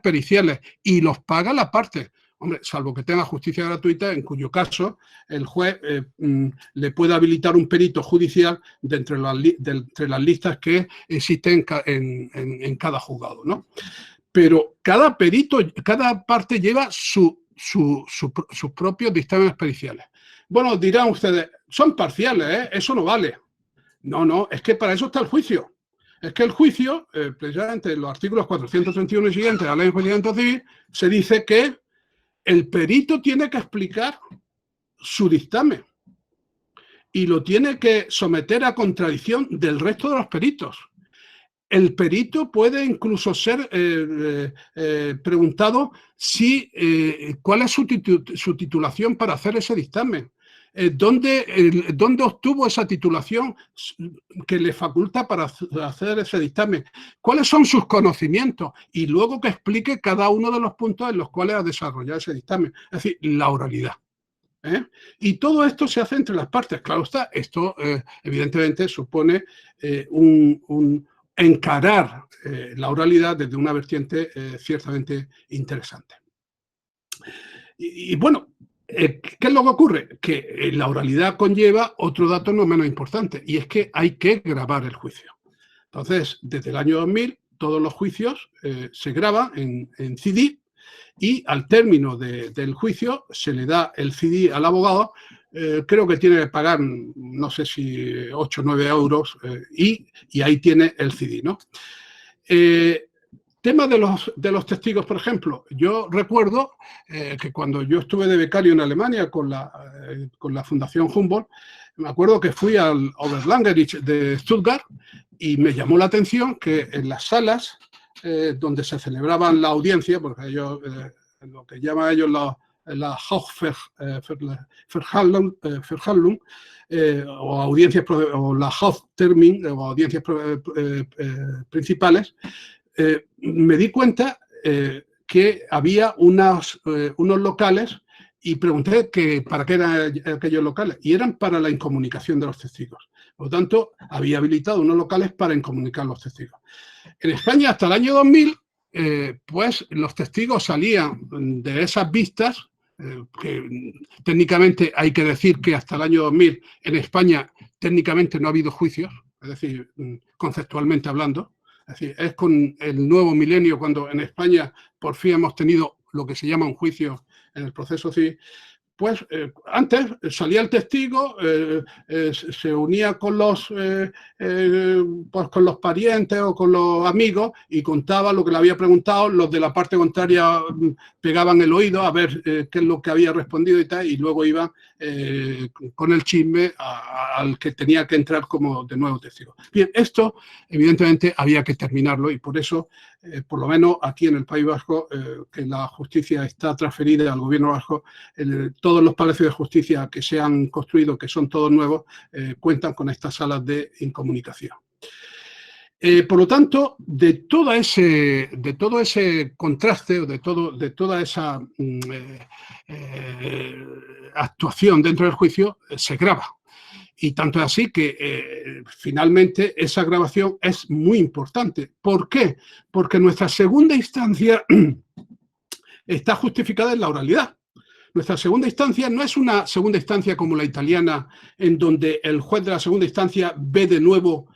periciales y los paga la parte. Hombre, salvo que tenga justicia gratuita, en cuyo caso el juez le puede habilitar un perito judicial de entre las listas que existen en cada juzgado, ¿no? Pero cada parte lleva sus propios dictámenes periciales. Bueno, dirán ustedes, son parciales, eso no vale. No, es que para eso está el juicio. Es que el juicio, precisamente en los artículos 431 y siguientes de la Ley de Enjuiciamiento Civil, se dice que el perito tiene que explicar su dictamen y lo tiene que someter a contradicción del resto de los peritos. el perito puede incluso ser preguntado cuál es su titulación para hacer ese dictamen. ¿Dónde obtuvo esa titulación que le faculta para hacer ese dictamen? ¿Cuáles son sus conocimientos? Y luego que explique cada uno de los puntos en los cuales ha desarrollado ese dictamen. Es decir, la oralidad. Y todo esto se hace entre las partes. Claro está, esto evidentemente supone un encarar la oralidad desde una vertiente ciertamente interesante. Y bueno, ¿qué es lo que ocurre? Que la oralidad conlleva otro dato no menos importante, y es que hay que grabar el juicio. Entonces, desde el año 2000, todos los juicios se graban en CD, y al término del juicio se le da el CD al abogado. Creo que tiene que pagar, no sé si 8 o 9 euros, y ahí tiene el CD, ¿no? Tema de los testigos, por ejemplo. Yo recuerdo que cuando yo estuve de becario en Alemania con la Fundación Humboldt, me acuerdo que fui al Oberlandgericht de Stuttgart y me llamó la atención que en las salas donde se celebraban la audiencia, porque ellos, lo que llaman ellos la Hauptverhandlung, o audiencias, o la Haupttermin, o audiencias principales, me di cuenta que había unos locales, y pregunté para qué eran aquellos locales, y eran para la incomunicación de los testigos. Por lo tanto, había habilitado unos locales para incomunicar los testigos. En España, hasta el año 2000, pues los testigos salían de esas vistas, que técnicamente hay que decir que hasta el año 2000 en España técnicamente no ha habido juicios, es decir, conceptualmente hablando. Es decir, es con el nuevo milenio cuando en España por fin hemos tenido lo que se llama un juicio en el proceso civil. Pues antes salía el testigo, se unía con los parientes o con los amigos y contaba lo que le había preguntado. Los de la parte contraria pegaban el oído a ver qué es lo que había respondido y tal, y luego iban con el chisme al que tenía que entrar como de nuevo testigo. Bien, esto evidentemente había que terminarlo, y por eso, por lo menos aquí en el País Vasco, que la justicia está transferida al gobierno vasco, todos los palacios de justicia que se han construido, que son todos nuevos, cuentan con estas salas de incomunicación. Por lo tanto, de todo ese contraste, o de toda esa actuación dentro del juicio, se graba. Y tanto es así que finalmente esa grabación es muy importante. ¿Por qué? Porque nuestra segunda instancia está justificada en la oralidad. Nuestra segunda instancia no es una segunda instancia como la italiana, en donde el juez de la segunda instancia ve de nuevo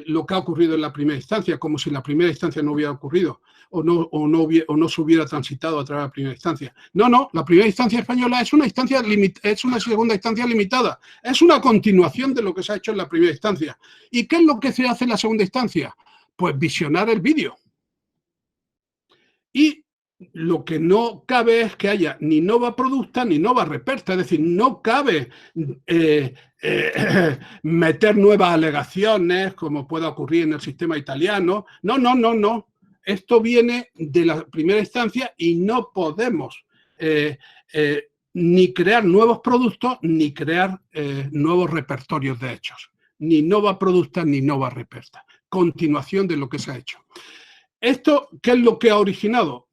lo que ha ocurrido en la primera instancia, como si la primera instancia no hubiera ocurrido o no se hubiera transitado a través de la primera instancia. No, la primera instancia española es una segunda instancia limitada, es una continuación de lo que se ha hecho en la primera instancia. ¿Y qué es lo que se hace en la segunda instancia? Pues visionar el vídeo. Y lo que no cabe es que haya ni nova producta ni nova reperta, es decir, no cabe meter nuevas alegaciones como pueda ocurrir en el sistema italiano. No. Esto viene de la primera instancia y no podemos ni crear nuevos productos ni crear nuevos repertorios de hechos. Ni nova producta ni nova reperta. Continuación de lo que se ha hecho. ¿Esto qué es lo que ha originado?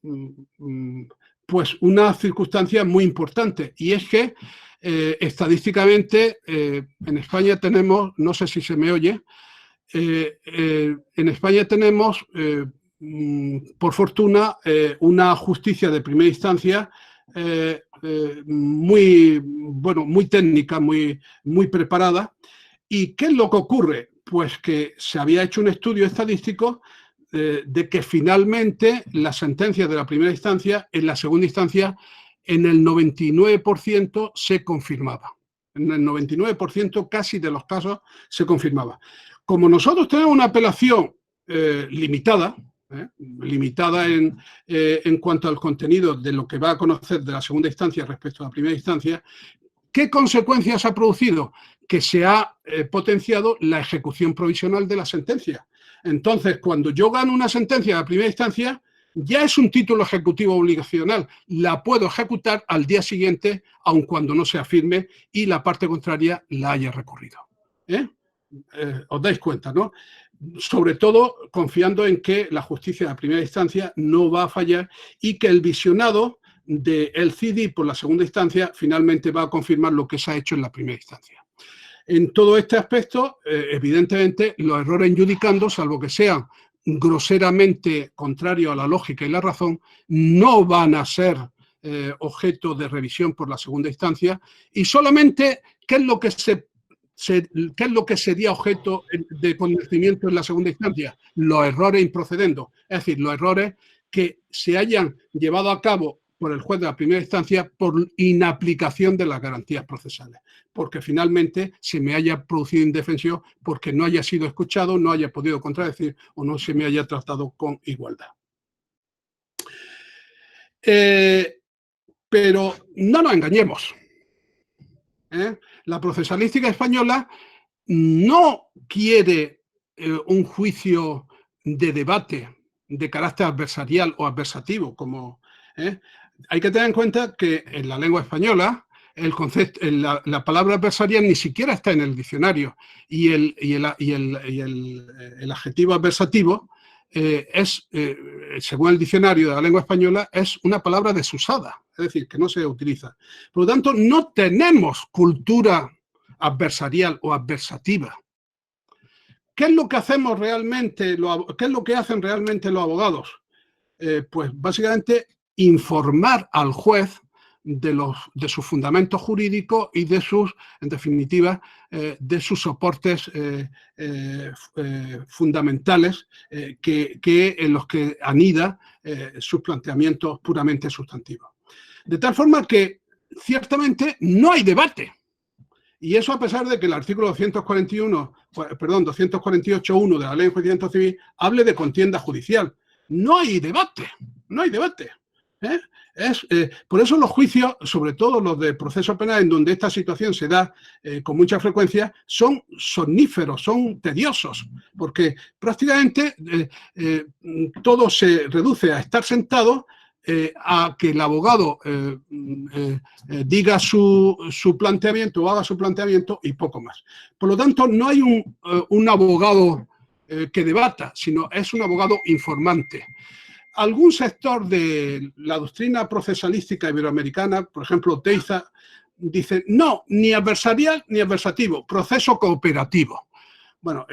Pues una circunstancia muy importante, y es que estadísticamente en España tenemos, no sé si se me oye, en España tenemos, por fortuna, una justicia de primera instancia muy técnica, muy preparada. ¿Y qué es lo que ocurre? Pues que se había hecho un estudio estadístico de que finalmente la sentencia de la primera instancia, en la segunda instancia, en el 99% se confirmaba. En el 99% casi de los casos se confirmaba. Como nosotros tenemos una apelación limitada en cuanto al contenido de lo que va a conocer de la segunda instancia respecto a la primera instancia, ¿qué consecuencias ha producido? Que se ha potenciado la ejecución provisional de la sentencia. Entonces, cuando yo gano una sentencia de primera instancia, ya es un título ejecutivo obligacional. La puedo ejecutar al día siguiente, aun cuando no sea firme y la parte contraria la haya recurrido. Os dais cuenta, ¿no? Sobre todo confiando en que la justicia de primera instancia no va a fallar y que el visionado del CIDI por la segunda instancia finalmente va a confirmar lo que se ha hecho en la primera instancia. En todo este aspecto, evidentemente, los errores en judicando, salvo que sean groseramente contrarios a la lógica y la razón, no van a ser objeto de revisión por la segunda instancia y solamente qué es lo que sería objeto de conocimiento en la segunda instancia, los errores improcedendo, es decir, los errores que se hayan llevado a cabo por el juez de la primera instancia por inaplicación de las garantías procesales, porque finalmente se me haya producido indefensión porque no haya sido escuchado, no haya podido contradecir o no se me haya tratado con igualdad. Pero no nos engañemos. La procesalística española no quiere un juicio de debate de carácter adversarial o adversativo, como hay que tener en cuenta que en la lengua española el concepto, la palabra adversarial ni siquiera está en el diccionario y el adjetivo adversativo según el diccionario de la lengua española, es una palabra desusada, es decir, que no se utiliza. Por lo tanto, no tenemos cultura adversarial o adversativa. ¿Qué es lo que hacemos realmente? ¿Qué es lo que hacen realmente los abogados? Pues básicamente informar al juez de sus fundamentos jurídicos y de sus, en definitiva, de sus soportes fundamentales en los que anida sus planteamientos puramente sustantivos. De tal forma que, ciertamente, no hay debate. Y eso a pesar de que el artículo 248.1 de la Ley de Enjuiciamiento Civil hable de contienda judicial. No hay debate, no hay debate. Por eso los juicios, sobre todo los de proceso penal, en donde esta situación se da con mucha frecuencia, son somníferos, son tediosos, porque prácticamente todo se reduce a estar sentado, a que el abogado diga su planteamiento o haga su planteamiento y poco más. Por lo tanto, no hay un abogado que debata, sino es un abogado informante. Algún sector de la doctrina procesalística iberoamericana, por ejemplo, Teiza, dice, no, ni adversarial ni adversativo, proceso cooperativo. Bueno,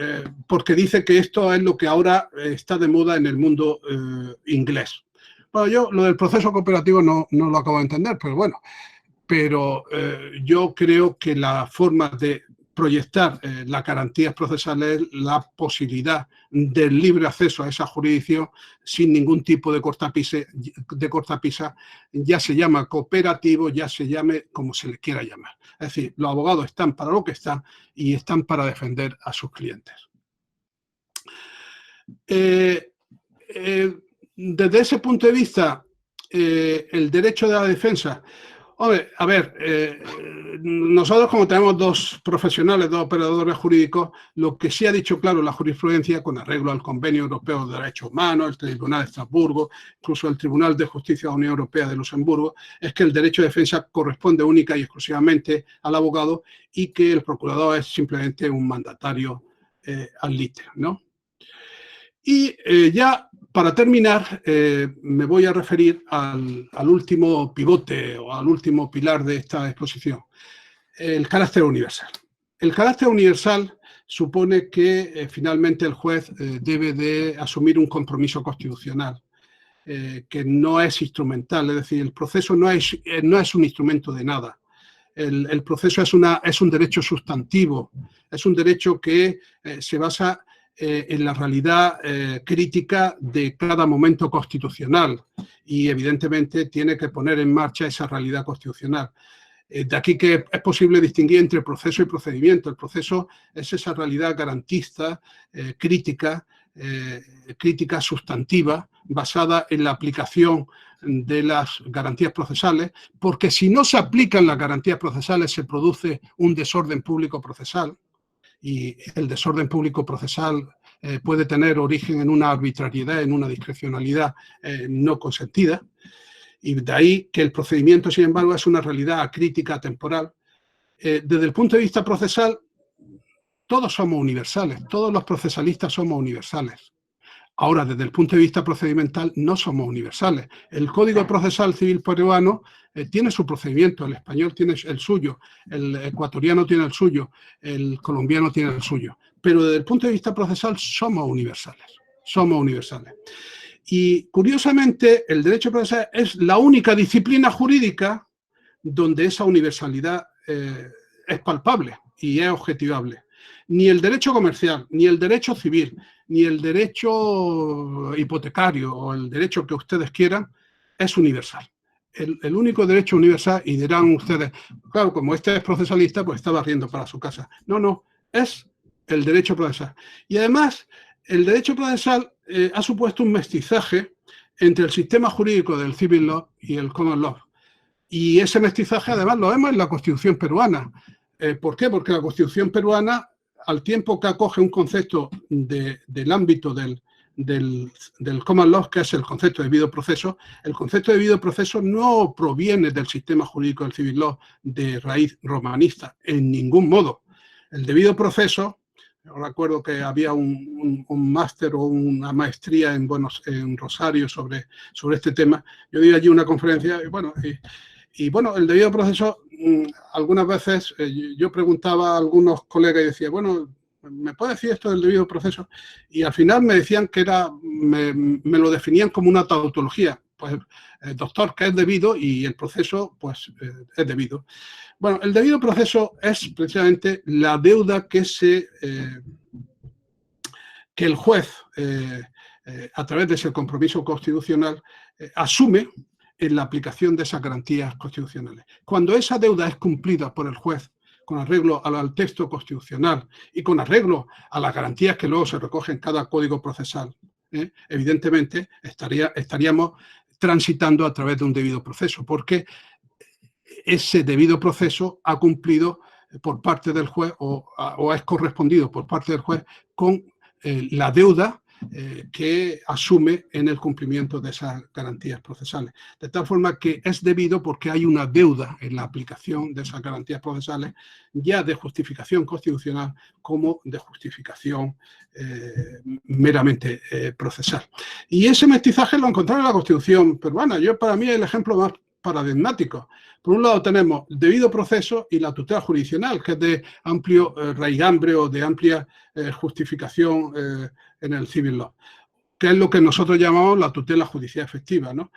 porque dice que esto es lo que ahora está de moda en el mundo inglés. Bueno, yo lo del proceso cooperativo no lo acabo de entender, pero bueno. Pero yo creo que la forma de proyectar las garantías procesales es la posibilidad del libre acceso a esa jurisdicción sin ningún tipo de cortapisa, ya se llama cooperativo, ya se llame como se le quiera llamar. Es decir, los abogados están para lo que están y están para defender a sus clientes. Desde ese punto de vista, el derecho de la defensa... Hombre, a ver, nosotros como tenemos dos profesionales, dos operadores jurídicos, lo que sí ha dicho claro la jurisprudencia, con arreglo al Convenio Europeo de Derechos Humanos, el Tribunal de Estrasburgo, incluso el Tribunal de Justicia de la Unión Europea de Luxemburgo, es que el derecho de defensa corresponde única y exclusivamente al abogado y que el procurador es simplemente un mandatario ad litem, ¿no? Y ya para terminar, me voy a referir al último pivote o al último pilar de esta exposición, el carácter universal. El carácter universal supone que finalmente el juez debe de asumir un compromiso constitucional, que no es instrumental, es decir, el proceso no es un instrumento de nada. El proceso es un derecho sustantivo, es un derecho que se basa en la realidad crítica de cada momento constitucional y evidentemente tiene que poner en marcha esa realidad constitucional. De aquí que es posible distinguir entre proceso y procedimiento. El proceso es esa realidad garantista, crítica sustantiva, basada en la aplicación de las garantías procesales, porque si no se aplican las garantías procesales se produce un desorden público procesal. Y el desorden público procesal puede tener origen en una arbitrariedad, en una discrecionalidad no consentida, y de ahí que el procedimiento, sin embargo, es una realidad acrítica, temporal. Desde el punto de vista procesal, todos somos universales, todos los procesalistas somos universales. Ahora, desde el punto de vista procedimental, no somos universales. El Código Procesal Civil peruano tiene su procedimiento, el español tiene el suyo, el ecuatoriano tiene el suyo, el colombiano tiene el suyo. Pero desde el punto de vista procesal somos universales, somos universales. Y curiosamente, el derecho procesal es la única disciplina jurídica donde esa universalidad es palpable y es objetivable. Ni el derecho comercial, ni el derecho civil, ni el derecho hipotecario o el derecho que ustedes quieran es universal. El único derecho universal, y dirán ustedes, claro, como este es procesalista, pues está barriendo para su casa. No, no, es el derecho procesal. Y además, el derecho procesal ha supuesto un mestizaje entre el sistema jurídico del civil law y el common law. Y ese mestizaje, además, lo vemos en la Constitución peruana. ¿Por qué? Porque la Constitución peruana, al tiempo que acoge un concepto del ámbito del common law, que es el concepto de debido proceso, el concepto de debido proceso no proviene del sistema jurídico del civil law de raíz romanista, en ningún modo. El debido proceso, yo recuerdo que había un máster o una maestría en Rosario sobre este tema. Yo di allí una conferencia y bueno, el debido proceso, algunas veces yo preguntaba a algunos colegas y decía, bueno, ¿me puede decir esto del debido proceso? Y al final me decían que me lo definían como una tautología. Pues, doctor, ¿qué es debido? Y el proceso, pues, es debido. Bueno, el debido proceso es precisamente la deuda que el juez, a través de ese compromiso constitucional, asume en la aplicación de esas garantías constitucionales. Cuando esa deuda es cumplida por el juez con arreglo al texto constitucional y con arreglo a las garantías que luego se recogen en cada código procesal, evidentemente estaríamos transitando a través de un debido proceso, porque ese debido proceso ha cumplido por parte del juez o es correspondido por parte del juez con la deuda que asume en el cumplimiento de esas garantías procesales. De tal forma que es debido porque hay una deuda en la aplicación de esas garantías procesales, ya de justificación constitucional como de justificación meramente procesal. Y ese mestizaje lo encontramos en la Constitución peruana. Para mí es el ejemplo más paradigmático. Por un lado tenemos el debido proceso y la tutela jurisdiccional, que es de amplio raigambre o de amplia justificación en el civil law, que es lo que nosotros llamamos la tutela judicial efectiva, ¿no?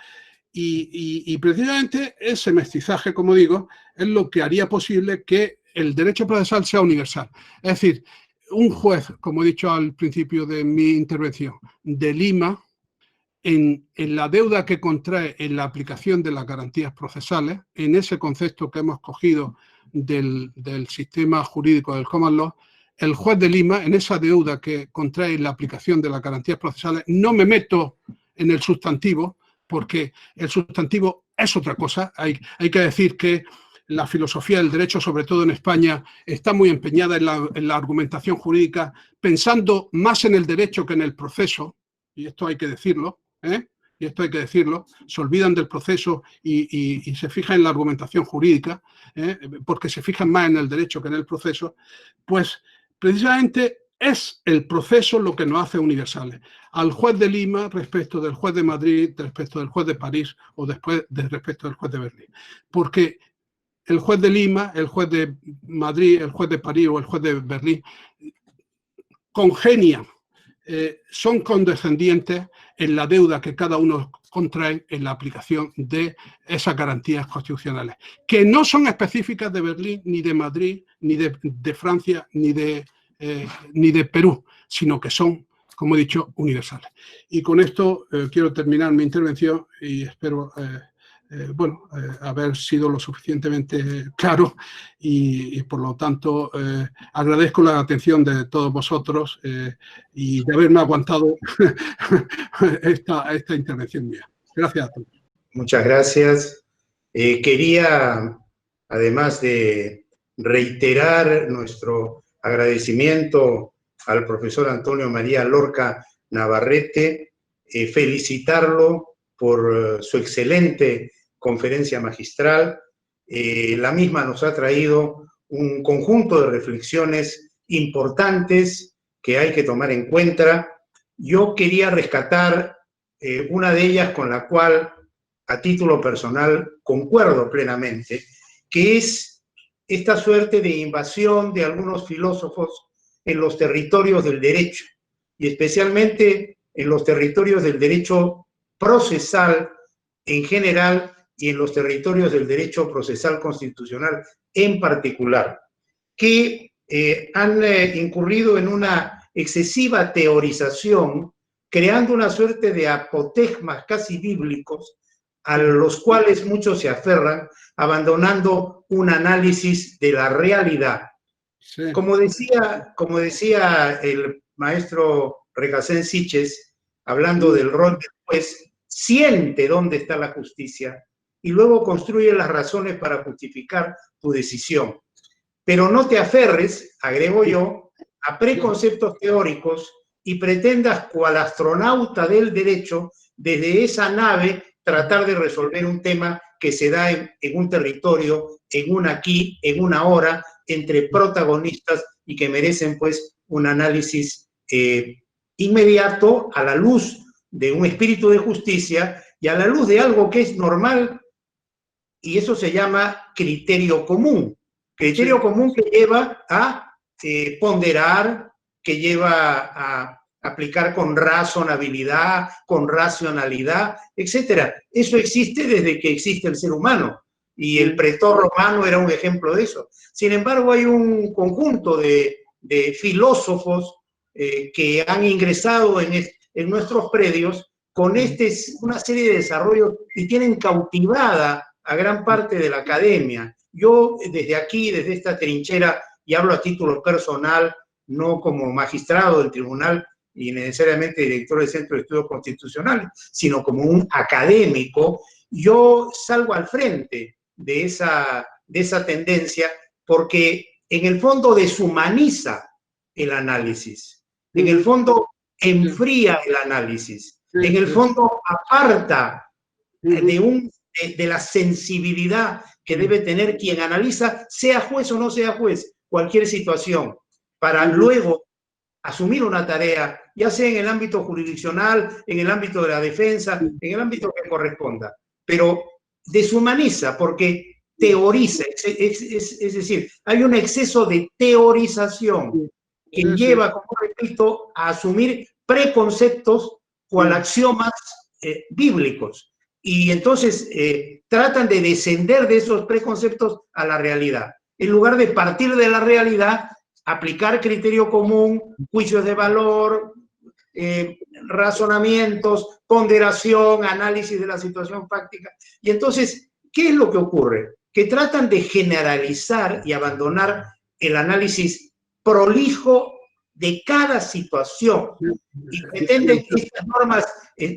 Y precisamente ese mestizaje, como digo, es lo que haría posible que el derecho procesal sea universal. Es decir, un juez, como he dicho al principio de mi intervención, de Lima, en la deuda que contrae en la aplicación de las garantías procesales, en ese concepto que hemos cogido del sistema jurídico del common law, el juez de Lima, en esa deuda que contrae en la aplicación de las garantías procesales, no me meto en el sustantivo, porque el sustantivo es otra cosa. Hay que decir que la filosofía del derecho, sobre todo en España, está muy empeñada en la argumentación jurídica, pensando más en el derecho que en el proceso, y esto hay que decirlo, y esto hay que decirlo, se olvidan del proceso y se fijan en la argumentación jurídica, porque se fijan más en el derecho que en el proceso, pues precisamente es el proceso lo que nos hace universales. Al juez de Lima respecto del juez de Madrid, respecto del juez de París o respecto del juez de Berlín. Porque el juez de Lima, el juez de Madrid, el juez de París o el juez de Berlín congenian, son condescendientes en la deuda que cada uno contrae en la aplicación de esas garantías constitucionales, que no son específicas de Berlín, ni de Madrid, ni de Francia, ni de Perú, sino que son, como he dicho, universales. Y con esto quiero terminar mi intervención y espero haber sido lo suficientemente claro y por lo tanto agradezco la atención de todos vosotros y de haberme aguantado esta intervención mía. Gracias a todos. Muchas gracias. Quería, además de reiterar nuestro agradecimiento al profesor Antonio María Lorca Navarrete, felicitarlo por su excelente conferencia magistral. La misma nos ha traído un conjunto de reflexiones importantes que hay que tomar en cuenta. Yo quería rescatar una de ellas con la cual, a título personal, concuerdo plenamente, que es esta suerte de invasión de algunos filósofos en los territorios del derecho, y especialmente en los territorios del derecho procesal en general y en los territorios del derecho procesal constitucional en particular, que han incurrido en una excesiva teorización, creando una suerte de apotegmas casi bíblicos a los cuales muchos se aferran, abandonando un análisis de la realidad. Sí. Como decía el maestro Recasén Siches, hablando del rol del juez, siente dónde está la justicia y luego construye las razones para justificar tu decisión. Pero no te aferres, agrego yo, a preconceptos teóricos y pretendas, cual astronauta del derecho, desde esa nave tratar de resolver un tema que se da en un territorio, en un aquí, en una hora, entre protagonistas y que merecen pues un análisis inmediato a la luz de un espíritu de justicia y a la luz de algo que es normal, y eso se llama criterio común. Criterio Sí. común que lleva a ponderar, que lleva a aplicar con razonabilidad, con racionalidad, etc. Eso existe desde que existe el ser humano, y el pretor romano era un ejemplo de eso. Sin embargo, hay un conjunto de filósofos que han ingresado en nuestros predios con una serie de desarrollos y tienen cautivada a gran parte de la academia. Yo desde aquí, desde esta trinchera, y hablo a título personal, no como magistrado del tribunal y necesariamente director del Centro de Estudios Constitucionales, sino como un académico, yo salgo al frente de esa tendencia porque en el fondo deshumaniza el análisis, en el fondo enfría el análisis, en el fondo aparta de la sensibilidad que debe tener quien analiza, sea juez o no sea juez, cualquier situación, para luego asumir una tarea, ya sea en el ámbito jurisdiccional, en el ámbito de la defensa, en el ámbito que corresponda, pero deshumaniza porque teoriza, es decir, hay un exceso de teorización que lleva, como repito, a asumir preconceptos cual axiomas bíblicos. Y entonces tratan de descender de esos preconceptos a la realidad. En lugar de partir de la realidad, aplicar criterio común, juicios de valor, razonamientos, ponderación, análisis de la situación fáctica. Y entonces, ¿qué es lo que ocurre? Que tratan de generalizar y abandonar el análisis prolijo de cada situación. Y pretenden que estas normas,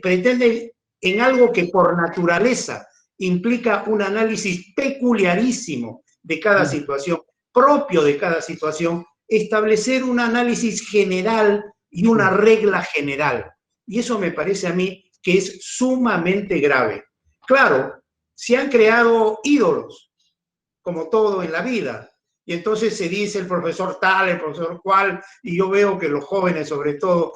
pretenden en algo que por naturaleza implica un análisis peculiarísimo de cada situación, propio de cada situación, establecer un análisis general y una regla general. Y eso me parece a mí que es sumamente grave. Claro, se han creado ídolos, como todo en la vida, y entonces se dice el profesor tal, el profesor cual, y yo veo que los jóvenes sobre todo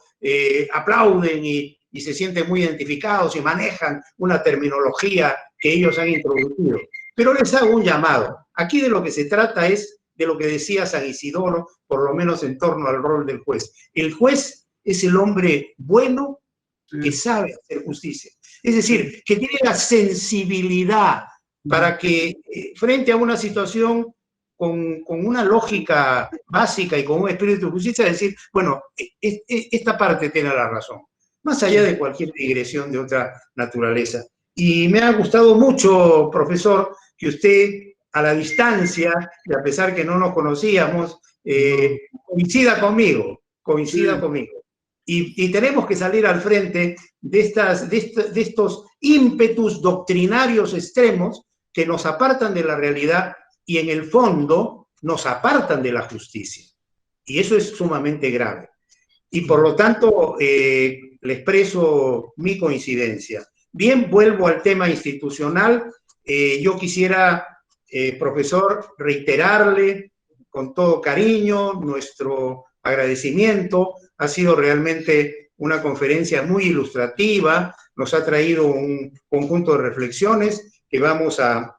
aplauden y se sienten muy identificados y manejan una terminología que ellos han introducido. Pero les hago un llamado. Aquí de lo que se trata es de lo que decía San Isidoro, por lo menos en torno al rol del juez. El juez es el hombre bueno que sabe hacer justicia. Es decir, que tiene la sensibilidad para que frente a una situación con una lógica básica y con un espíritu de justicia, decir, bueno, esta parte tiene la razón, más allá de cualquier digresión de otra naturaleza. Y me ha gustado mucho, profesor, que usted a la distancia, y a pesar que no nos conocíamos, coincida conmigo. Y tenemos que salir al frente de estos ímpetus doctrinarios extremos que nos apartan de la realidad y en el fondo nos apartan de la justicia. Y eso es sumamente grave. y por lo tanto le expreso mi coincidencia. Bien, vuelvo al tema institucional. Yo quisiera, profesor, reiterarle con todo cariño nuestro agradecimiento. Ha sido realmente una conferencia muy ilustrativa, nos ha traído un conjunto de reflexiones que vamos a,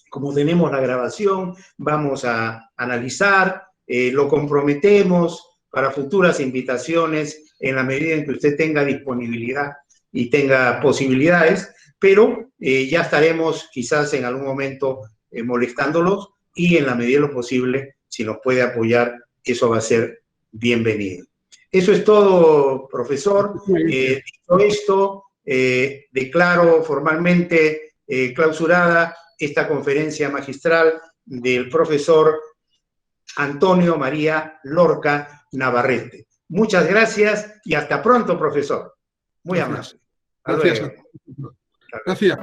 como tenemos la grabación, vamos a analizar, lo comprometemos para futuras invitaciones en la medida en que usted tenga disponibilidad y tenga posibilidades, pero ya estaremos quizás en algún momento molestándolos y en la medida de lo posible, si nos puede apoyar, eso va a ser bienvenido. Eso es todo, profesor. Dicho esto, declaro formalmente clausurada esta conferencia magistral del profesor Antonio María Lorca Navarrete. Muchas gracias y hasta pronto, profesor. Muy amable. Gracias. Gracias.